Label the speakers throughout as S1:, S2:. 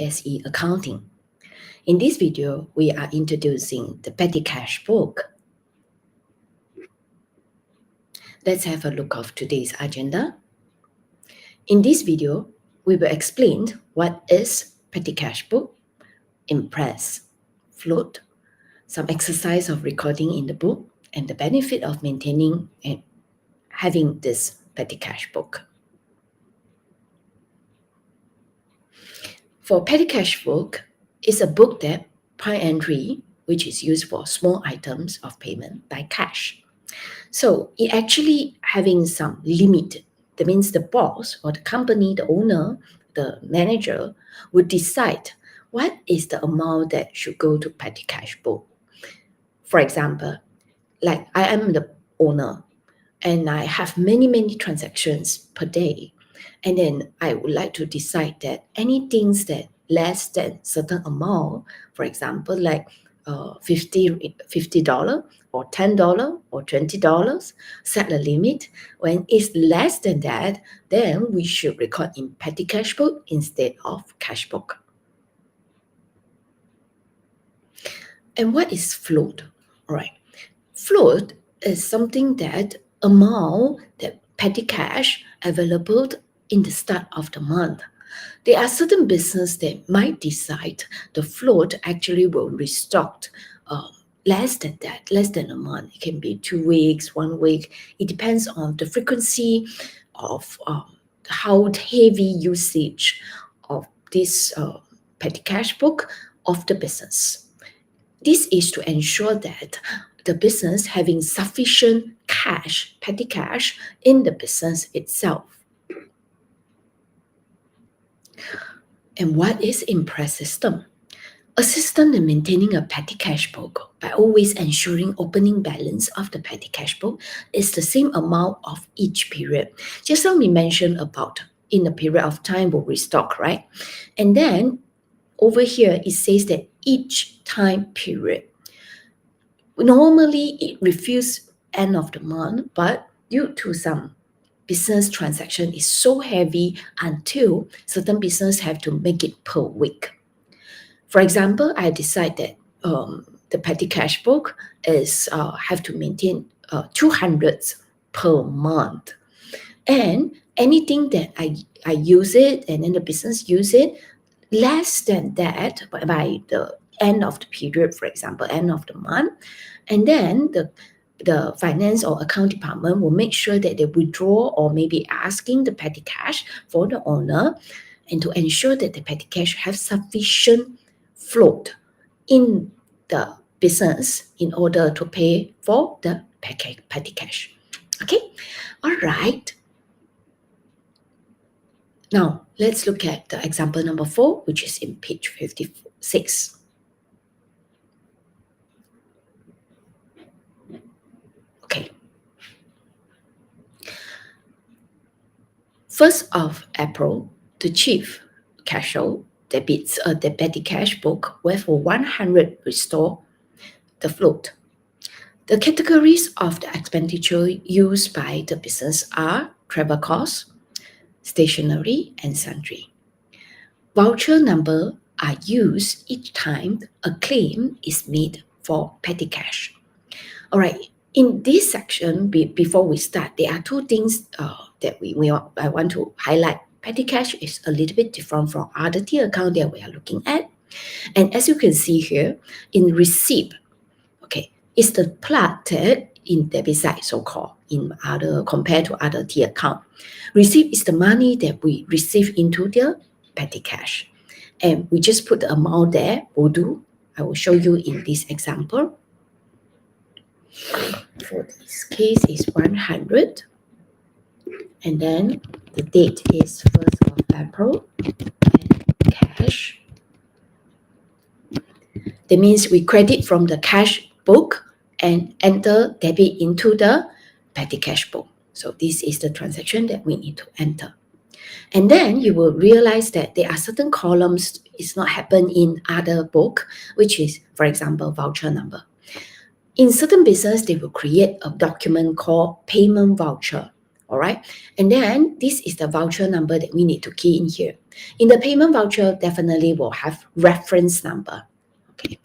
S1: SE accounting. In this video, we are introducing the petty cash book. Let's have a look of today's agenda. In this video, we will explain what is petty cash book, Imprest, float, some exercise of recording in the book, and the benefit of maintaining and having this petty cash book. For petty cash book, it's a book that point entry, which is used for small items of payment by cash. So it actually having some limit. That means the boss or the company, the owner, the manager would decide what is the amount that should go to petty cash book. For example, like I am the owner and I have many transactions per day. And then I would like to decide that any things that less than certain amount, for example, like $50 or $10 or $20, set a limit. When it's less than that, then we should record in petty cash book instead of cash book. And what is float? All right. Float is something that amount that petty cash available in the start of the month. There are certain businesses that might decide the float actually will restock less than that, less than a month. It can be 2 weeks, 1 week. It depends on the frequency of how heavy usage of this petty cash book of the business. This is to ensure that the business having sufficient cash, petty cash, in the business itself. And what is Imprest system? A system in maintaining a petty cash book by always ensuring opening balance of the petty cash book is the same amount of each period. Just now we mentioned about in a period of time will restock, right? And then over here it says that each time period. Normally it refers end of the month, but due to some business transaction is so heavy until certain business have to make it per week. For example, I decide that the petty cash book is have to maintain 200 per month, and anything that I use it and then the business use it less than that by the end of the period, for example, end of the month, and then the finance or account department will make sure that they withdraw or maybe asking the petty cash for the owner and to ensure that the petty cash have sufficient float in the business in order to pay for the petty cash. Okay, all right. Now, let's look at the example number 4, which is in page 56. Okay. 1st of April, the chief cashier debits the petty cash book with 100 restore the float. The categories of the expenditure used by the business are travel costs, stationery, and sundry. Voucher number are used each time a claim is made for petty cash. All right, in this section, before we start, there are 2 things that I want to highlight. Petty cash is a little bit different from other tier account that we are looking at. And as you can see here, in receipt, okay, it's the part that in debit side, so-called, compared to other tier account. Receipt is the money that we receive into the petty cash. And we just put the amount there, will do. I will show you in this example. For this case is 100. And then the date is 1st of April. And cash. That means we credit from the cash book and enter debit into the petty cash book. So this is the transaction that we need to enter. And then you will realize that there are certain columns it's not happen in other book, which is, for example, voucher number. In certain business, they will create a document called payment voucher. All right. And then this is the voucher number that we need to key in here. In the payment voucher, definitely will have reference number. Okay.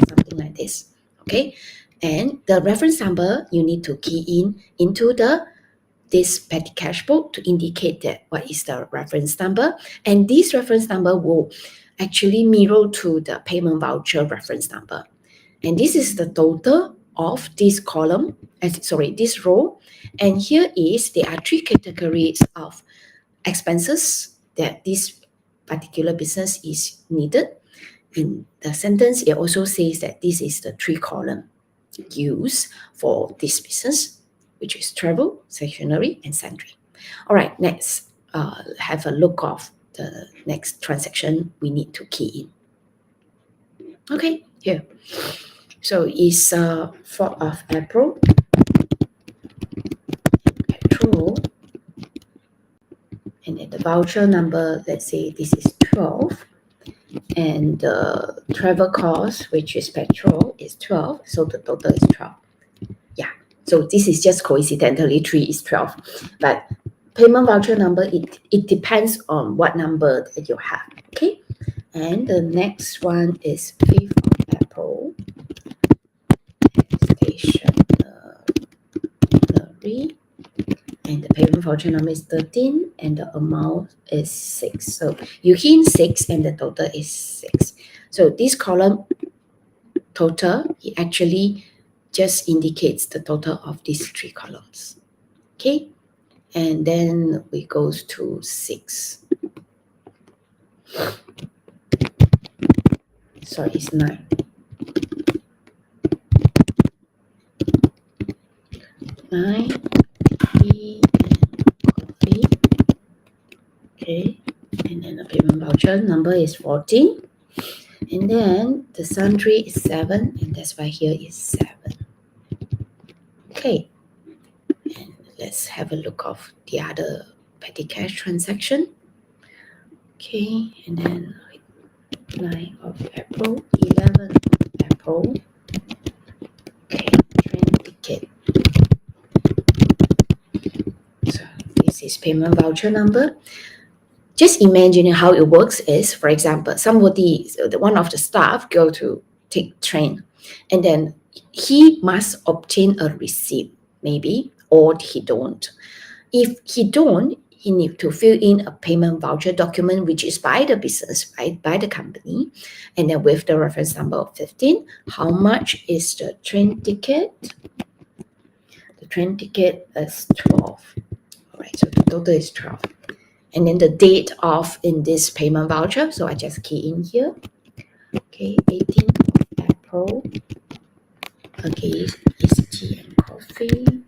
S1: Something like this. Okay. And the reference number you need to key in into this petty cash book to indicate that what is the reference number. And this reference number will actually mirror to the payment voucher reference number. And this is the total of this column, this row. And here is, there are three categories of expenses that this particular business is needed. In the sentence, it also says that this is the three column used for this business, which is travel, stationery, and sundry. All right, next, have a look of the next transaction we need to key in. Okay, here. So it's 4th of April. Petrol. And then the voucher number, let's say this is 12. And the travel cost, which is petrol, is 12. So the total is 12. Yeah. So this is just coincidentally 3 is 12. But payment voucher number, it depends on what number that you have. Okay. And the next one is 5th of April. Stationery. And the payment voucher number is 13 and the amount is 6. So you key in 6 and the total is 6. So this column total, it actually just indicates the total of these three columns. Okay. And then we goes to 6. Sorry, it's 9. 9, tea and coffee. Okay. And then the payment voucher number is 14. And then the sundry is 7, and that's why here is 7. Okay. And let's have a look of the other petty cash transaction. Okay, and then 9th of April, 11th of April. Okay, train ticket. So this is payment voucher number. Just imagine how it works is, for example, one of the staff go to take train, and then he must obtain a receipt, maybe, or he don't. If he don't, he need to fill in a payment voucher document, which is by the business, by the company, and then with the reference number of 15, how much is the train ticket? The train ticket is 12. All right, so the total is 12. And then the date of in this payment voucher, so I just key in here. Okay, 18th of April. Okay, it's tea and coffee,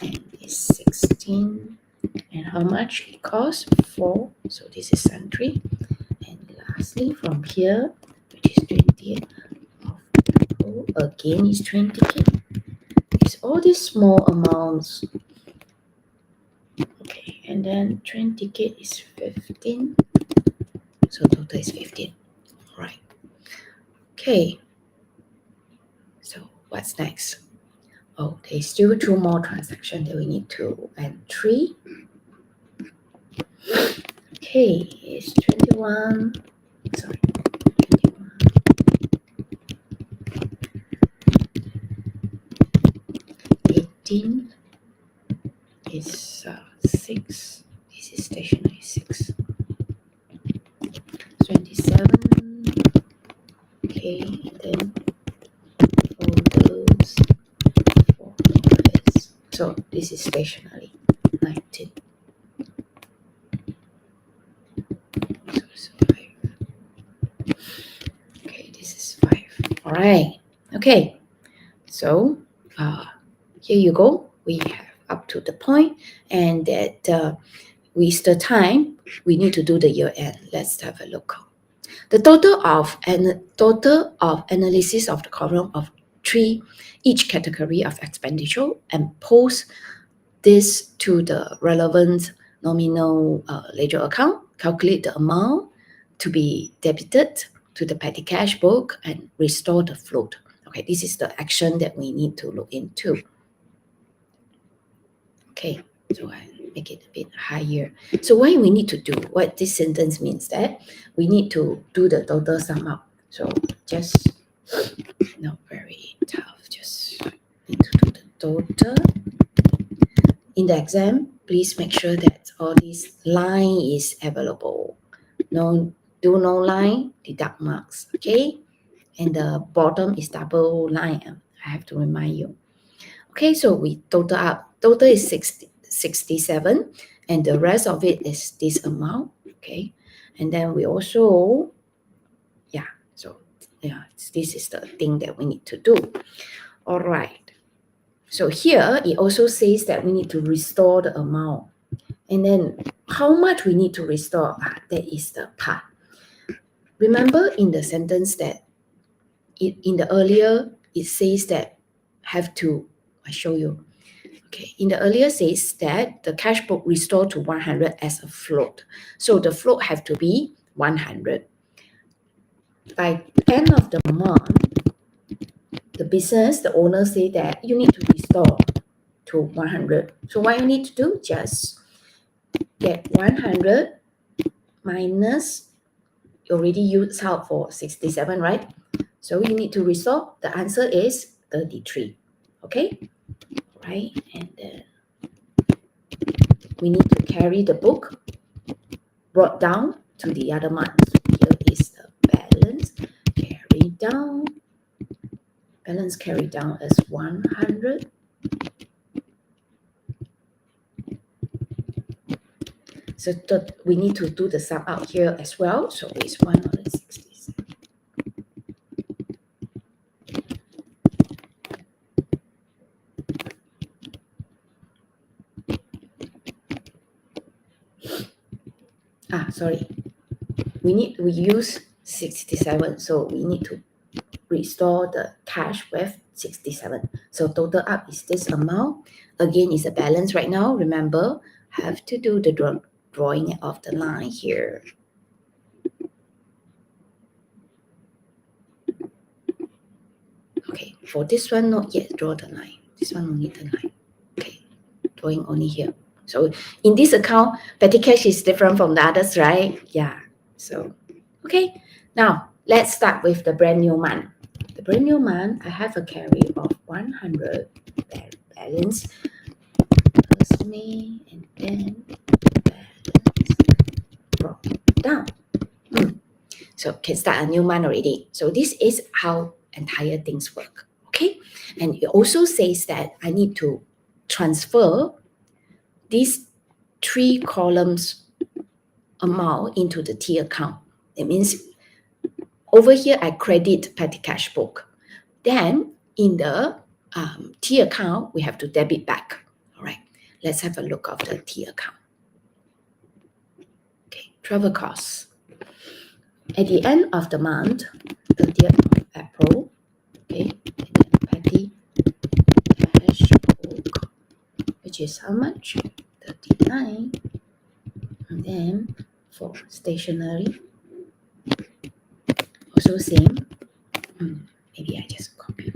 S1: and it's 16. And how much it costs? 4. So this is sundry. And lastly, from here, which is 20th of April, again is 20k. It's all these small amounts. Okay, and then 20k is 15. So total is 15. All right. Okay. So what's next? Oh, there's still 2 more transactions that we need to entry. Okay, it's 21. Sorry, 21. 18 is 6. This is stationery 6. 27. Okay, and then photos for office. So this is stationery 19. So it's 5. Okay, this is 5. All right. Okay. So here you go. We have up to the point, and that with the time we need to do the year end. Let's have a look. The total of analysis of the column of 3 each category of expenditure, and post this to the relevant nominal ledger account. Calculate the amount to be debited to the petty cash book and restore the float. Okay, this is the action that we need to look into. Okay, So I make it a bit higher. So what we need to do, what this sentence means that we need to do the total sum up. So just not very tough, just need to do the total. In the exam, please make sure that all this line is available. No, do no line, deduct marks, okay? And the bottom is double line. I have to remind you. Okay, so we total up. Total is 67, and the rest of it is this amount. Okay, and then we also, yeah, so yeah, this is the thing that we need to do. All right. So here it also says that we need to restore the amount. And then how much we need to restore, that is the part. Remember in the sentence that in the earlier, it says that have to, I show you. Okay, in the earlier says that the cash book restored to 100 as a float. So the float have to be 100. By end of the month, the business, the owner say that you need to restore to 100. So what you need to do, just get 100 minus, you already used out for 67, right? So you need to restore. The answer is 33. Okay, right? And then we need to carry the book brought down to the other month. Here is the balance carried down. Balance carried down as 100. So we need to do the sum out here as well. So it's 167. Sorry. We use 67. So we need to restore the cash with 67. So total up is this amount. Again, it's a balance right now. Remember, have to do the drawing of the line here. Okay, for this one, not yet draw the line. This one only the line. Okay, drawing only here. So in this account, petty cash is different from the others, right? Yeah. So, okay. Now, let's start with the brand new month. The brand new month, I have a carry of 100 balance plus May, and then balance brought down. So can start a new month already. So this is how entire things work. Okay. And it also says that I need to transfer these 3 columns amount into the T account. It means over here, I credit petty cash book. Then in the T account, we have to debit back. All right, let's have a look of the T account. Okay, travel costs. At the end of the month, 30th of April, okay, petty cash book, which is how much? 39. And then for stationery, also same. Maybe I just copy.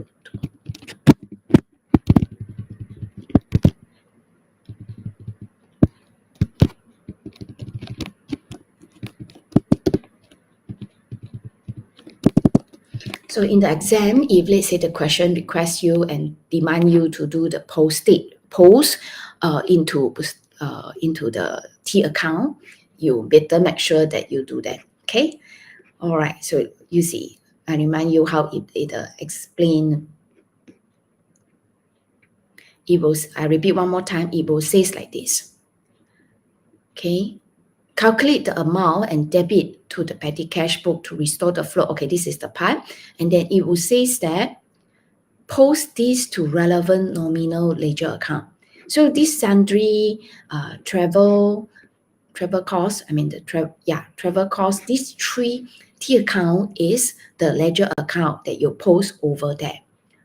S1: So in the exam, if let's say the question requests you and demand you to do the post into the T account, you better make sure that you do that. Okay. All right. So you see, I remind you how it explain. I repeat one more time. It will says like this. Okay. Calculate the amount and debit to the petty cash book to restore the flow. Okay, this is the part. And then it will say that post this to relevant nominal ledger account. So this sundry travel cost, travel cost, this 3 T account is the ledger account that you post over there.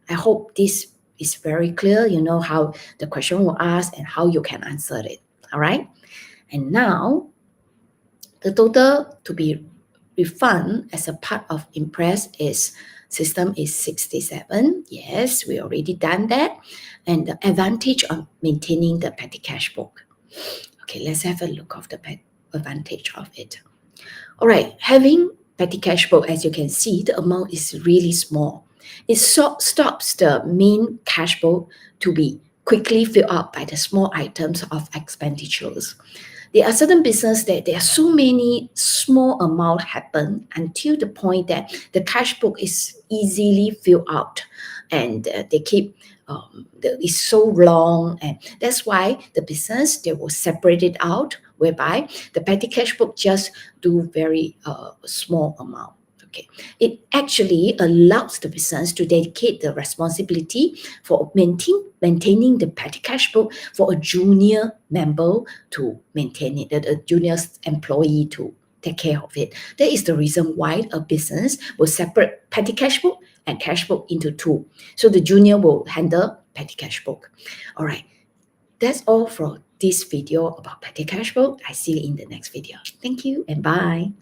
S1: I hope this is very clear. You know how the question will ask and how you can answer it. All right. And now the total to be refund as a part of Imprest is system is 67. Yes, we already done that. And the advantage of maintaining the petty cash book. Okay, let's have a look of the advantage of it. All right, having petty cash book, as you can see, the amount is really small. It stops the main cash book to be quickly filled out by the small items of expenditures. There are certain business that there are so many small amount happen until the point that the cash book is easily filled out, and they keep it's so long, and that's why the business they will separate it out, whereby the petty cash book just do very small amount. Okay, it actually allows the business to dedicate the responsibility for maintaining the petty cash book for a junior member to maintain it, a junior employee to take care of it. That is the reason why a business will separate petty cash book and cash book into two. So the junior will handle petty cash book. All right, that's all for this video about petty cash book. I see you in the next video. Thank you and bye.